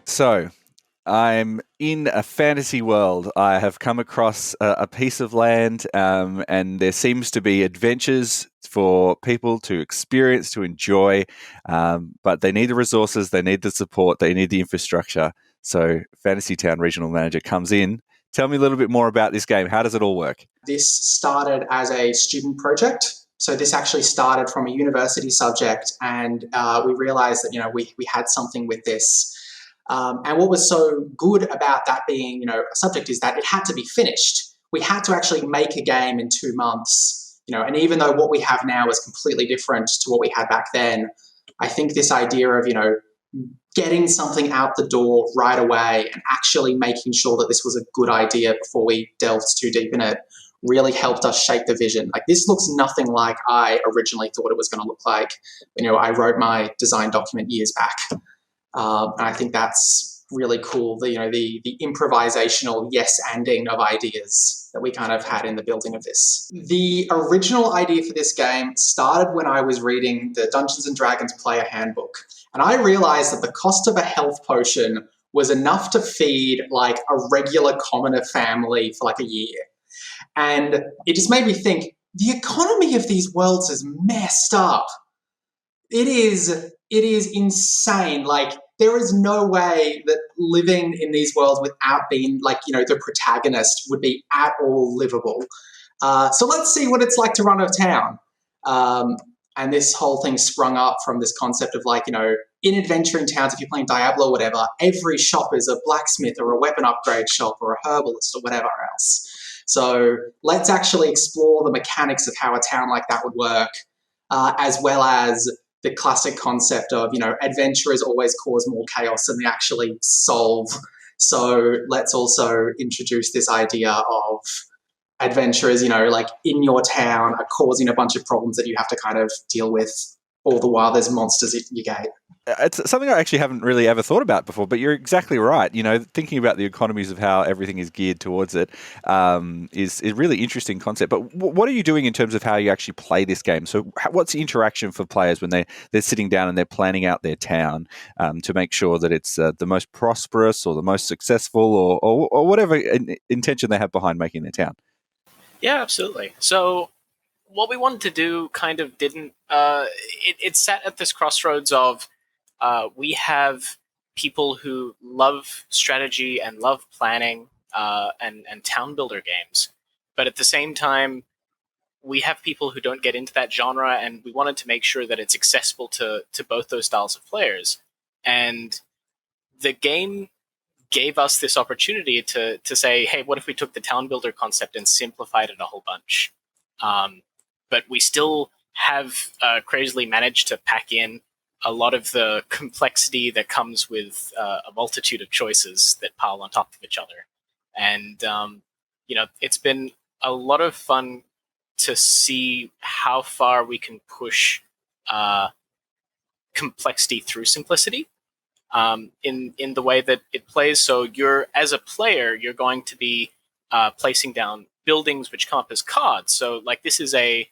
So, I'm in a fantasy world. I have come across a piece of land, and there seems to be adventures for people to experience, to enjoy, but they need the resources, they need the support, they need the infrastructure. So, Fantasy Town Regional Manager comes in. Tell me a little bit more about this game. How does it all work? This started as a student project. So this actually started from a university subject, and we realized that we had something with this. And what was so good about that being a subject is that it had to be finished. We had to actually make a game in 2 months. And even though what we have now is completely different to what we had back then, I think this idea of getting something out the door right away and actually making sure that this was a good idea before we delved too deep in it really helped us shape the vision. Like, this looks nothing like I originally thought it was going to look like. I wrote my design document years back, and I think that's really cool. The improvisational yes-anding of ideas that we kind of had in the building of this. The original idea for this game started when I was reading the Dungeons and Dragons player handbook, and I realized that the cost of a health potion was enough to feed like a regular commoner family for like a year. And it just made me think, the economy of these worlds is messed up. It is insane. Like, there is no way that living in these worlds without being like, the protagonist would be at all livable. So let's see what it's like to run a town. Um, and this whole thing sprung up from this concept of like, in adventuring towns, if you're playing Diablo or whatever, every shop is a blacksmith or a weapon upgrade shop or a herbalist or whatever else. So let's actually explore the mechanics of how a town like that would work, as well as the classic concept of, adventurers always cause more chaos than they actually solve. So let's also introduce this idea of adventurers, like in your town, are causing a bunch of problems that you have to kind of deal with, all the while there's monsters at your gate. It's something I actually haven't really ever thought about before, but you're exactly right. Thinking about the economies of how everything is geared towards it is a really interesting concept. But what are you doing in terms of how you actually play this game? So what's the interaction for players when they're sitting down and they're planning out their town to make sure that it's the most prosperous or the most successful or whatever intention they have behind making their town? Yeah, absolutely. So what we wanted to do kind of didn't, it sat at this crossroads of, we have people who love strategy and love planning and town builder games. But at the same time, we have people who don't get into that genre, and we wanted to make sure that it's accessible to both those styles of players. And the game gave us this opportunity to say, hey, what if we took the town builder concept and simplified it a whole bunch? But we still have crazily managed to pack in a lot of the complexity that comes with a multitude of choices that pile on top of each other. And, it's been a lot of fun to see how far we can push complexity through simplicity in the way that it plays. So as a player, you're going to be placing down buildings which come up as cards. So like, this is a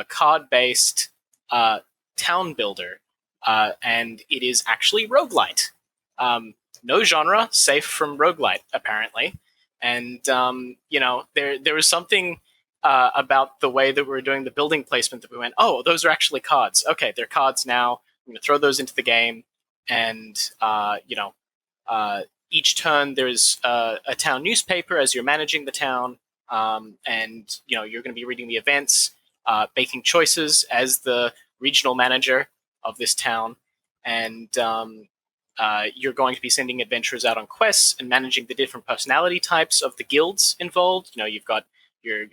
card-based town builder. And it is actually roguelite. No genre safe from roguelite, apparently. And, there was something about the way that we were doing the building placement that we went, oh, those are actually cards. Okay, they're cards now. I'm going to throw those into the game. And, each turn there's a town newspaper as you're managing the town. And, you're going to be reading the events, making choices as the regional manager of this town, and you're going to be sending adventurers out on quests and managing the different personality types of the guilds involved. You've got your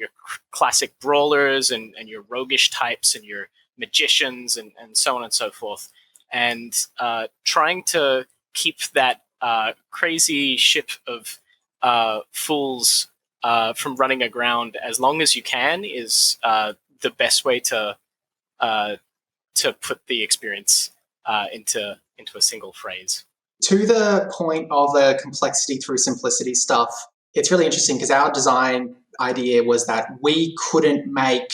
classic brawlers and your roguish types and your magicians and so on and so forth, and trying to keep that crazy ship of fools from running aground as long as you can is the best way to put the experience into a single phrase. To the point of the complexity through simplicity stuff, it's really interesting because our design idea was that we couldn't make,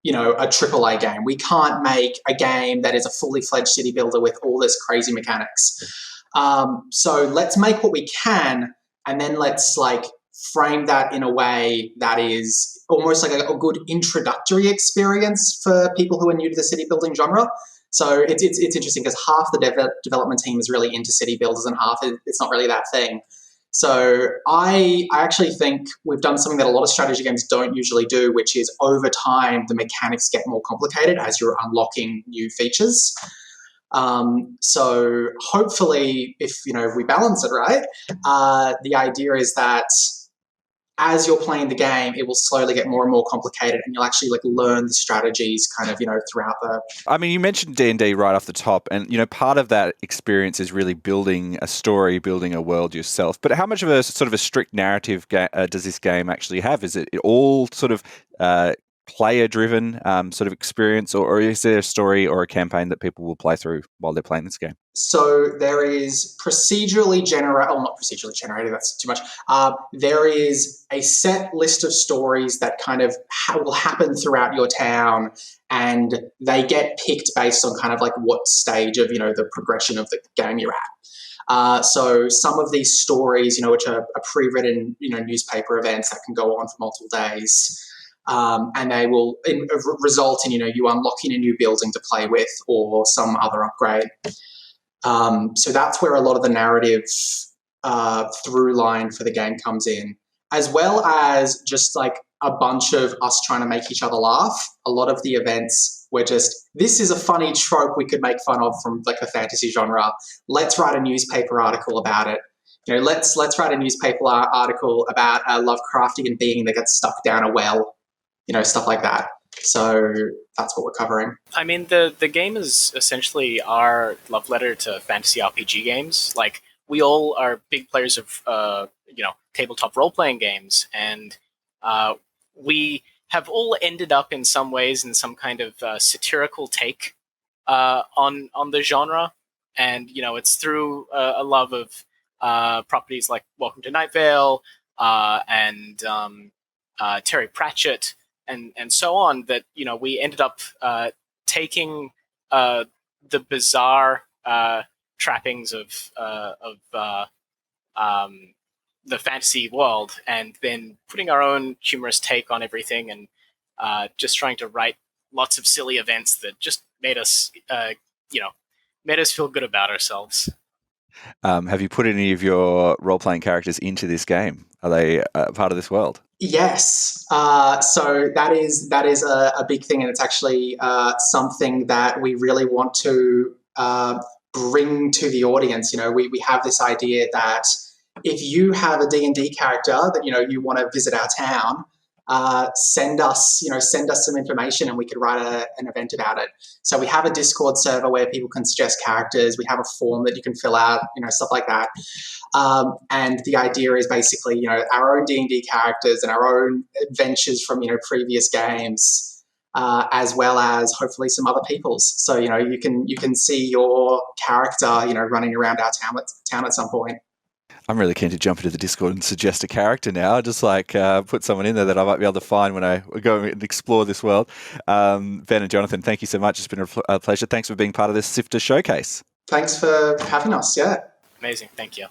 a AAA game. We can't make a game that is a fully fledged city builder with all this crazy mechanics. So let's make what we can, and then let's like frame that in a way that is almost like a good introductory experience for people who are new to the city building genre. So it's interesting because half the development team is really into city builders and half it's not really that thing. So I actually think we've done something that a lot of strategy games don't usually do, which is over time the mechanics get more complicated as you're unlocking new features. So hopefully, if we balance it right, the idea is that as you're playing the game, it will slowly get more and more complicated, and you'll actually like learn the strategies kind of throughout the. I mean, you mentioned D&D right off the top, and part of that experience is really building a story, building a world yourself. But how much of a sort of a strict narrative does this game actually have? Is it all sort of player-driven sort of experience, or is there a story or a campaign that people will play through while they're playing this game? So there is procedurally generated, not procedurally generated, that's too much. There is a set list of stories that kind of will happen throughout your town, and they get picked based on kind of like what stage of, the progression of the game you're at. So some of these stories, which are pre-written, newspaper events that can go on for multiple days, and they will result in, you unlocking a new building to play with or some other upgrade. So that's where a lot of the narrative through line for the game comes in, as well as just like a bunch of us trying to make each other laugh. A lot of the events were just, this is a funny trope we could make fun of from like the fantasy genre. Let's write a newspaper article about it. Let's write a newspaper article about a Lovecraftian being that gets stuck down a well. Stuff like that. So that's what we're covering. I mean, the game is essentially our love letter to fantasy RPG games. Like, we all are big players of, tabletop role-playing games, and we have all ended up in some ways in some kind of satirical take on the genre. And, it's through a love of properties like Welcome to Night Vale and Terry Pratchett, and so on, that we ended up taking the bizarre trappings of the fantasy world, and then putting our own humorous take on everything, and just trying to write lots of silly events that just made us feel good about ourselves. Have you put any of your role-playing characters into this game? Are they part of this world? Yes. So that is a big thing, and it's actually something that we really want to bring to the audience. We have this idea that if you have a D&D character that you want to visit our town, send us some information, and we could write an event about it. So we have a Discord server where people can suggest characters. We have a form that you can fill out, stuff like that. And the idea is basically, our own D&D characters and our own adventures from, previous games, as well as hopefully some other people's. So, you can see your character, running around our town at some point. I'm really keen to jump into the Discord and suggest a character now. Just like put someone in there that I might be able to find when I go and explore this world. Ben and Jonathan, thank you so much. It's been a pleasure. Thanks for being part of this Sifter showcase. Thanks for having us. Yeah. Amazing. Thank you.